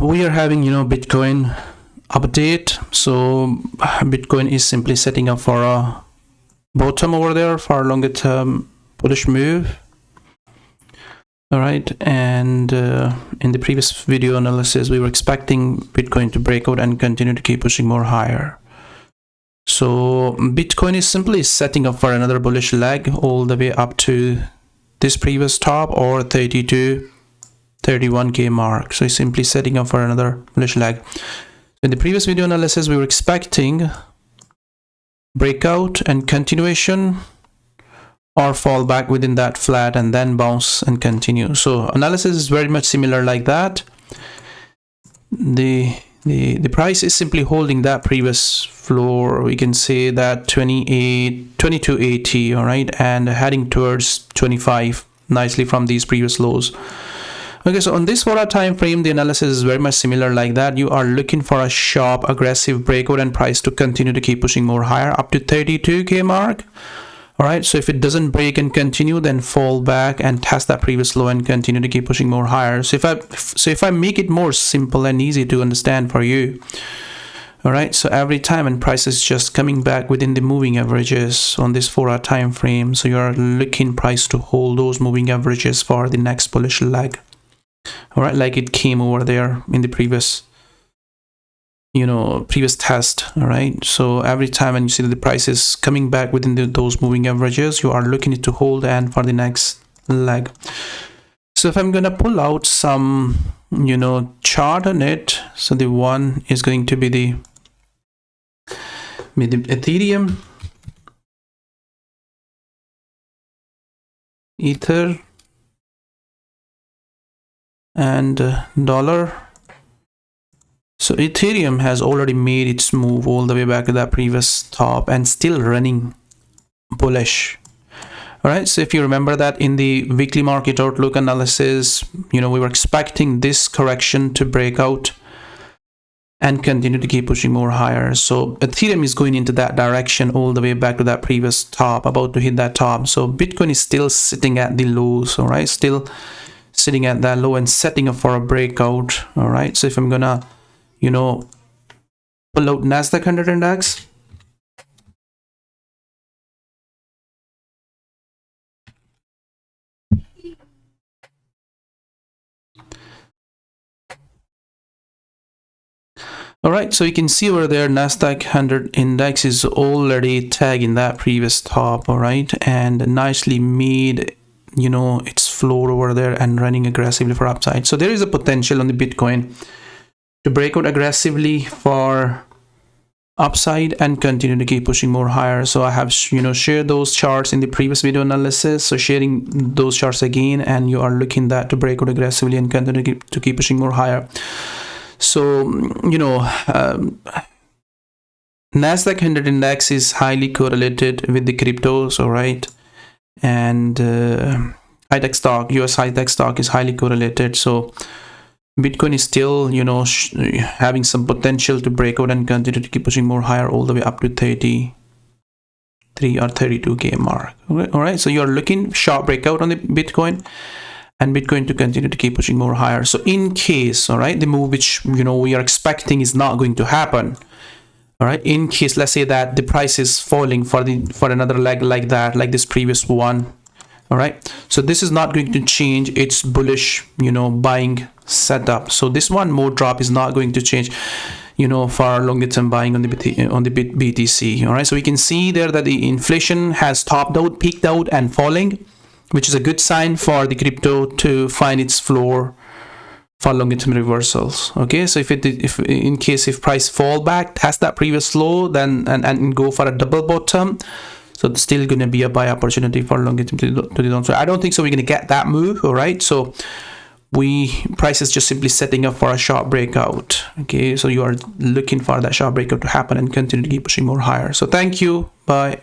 We are having Bitcoin update. So Bitcoin is simply setting up for a bottom over there for a longer term bullish move. All right, and in the previous video analysis, we were expecting Bitcoin to break out and continue to keep pushing more higher. So Bitcoin is simply setting up for another bullish leg all the way up to this previous top or 31k mark. So it's simply setting up for another bullish leg. In the previous video analysis, we were expecting breakout and continuation, or fall back within that flat and then bounce and continue. So analysis is very much similar like that. The price is simply holding that previous floor. We can say that 2280, all right, and heading towards 25 nicely from these previous lows. Okay, so on this 4-hour time frame, the analysis is very much similar like that. You are looking for a sharp, aggressive breakout and price to continue to keep pushing more higher up to 32k mark. All right, so if it doesn't break and continue, then fall back and test that previous low and continue to keep pushing more higher. So if I make it more simple and easy to understand for you, all right, so every time and price is just coming back within the moving averages on this 4-hour time frame, so you are looking price to hold those moving averages for the next bullish leg. All right, like it came over there in the previous test. All right, so every time when you see that the price is coming back within those moving averages, you are looking to hold and for the next leg. So if I'm gonna pull out some chart on it, so the one is going to be the Ethereum, Ether, and dollar. So Ethereum has already made its move all the way back to that previous top and still running bullish. All right, so if you remember that in the weekly market outlook analysis, we were expecting this correction to break out and continue to keep pushing more higher. So Ethereum is going into that direction all the way back to that previous top, about to hit that top. So Bitcoin is still sitting at the lows, all right, still sitting at that low and setting up for a breakout. All right, so if I'm gonna pull out Nasdaq 100 index, all right, so you can see over there Nasdaq 100 index is already tagging that previous top, all right, and nicely made its floor over there and running aggressively for upside. So there is a potential on the Bitcoin to break out aggressively for upside and continue to keep pushing more higher. So I have shared those charts in the previous video analysis, so sharing those charts again, and you are looking that to break out aggressively and continue to keep pushing more higher. So Nasdaq 100 index is highly correlated with the cryptos, all right, and high-tech stock, US high-tech stock is highly correlated. So Bitcoin is still having some potential to break out and continue to keep pushing more higher all the way up to 33 or 32k mark. All right, so you're looking sharp breakout on the Bitcoin and Bitcoin to continue to keep pushing more higher. So in case, all right, the move which we are expecting is not going to happen, all right, in case, let's say that the price is falling for another leg like that, like this previous one, all right, so this is not going to change its bullish buying setup. So this one more drop is not going to change for longer term buying on the BTC. All right, so we can see there that the inflation has topped out, peaked out, and falling, which is a good sign for the crypto to find its floor for longer term reversals. Okay, so if in case price fall back, test that previous low, then and go for a double bottom, so it's still going to be a buy opportunity for longer term to the downside. I don't think so we're going to get that move. All right, so price is just simply setting up for a sharp breakout. Okay, so you are looking for that sharp breakout to happen and continue to keep pushing more higher. So thank you, bye.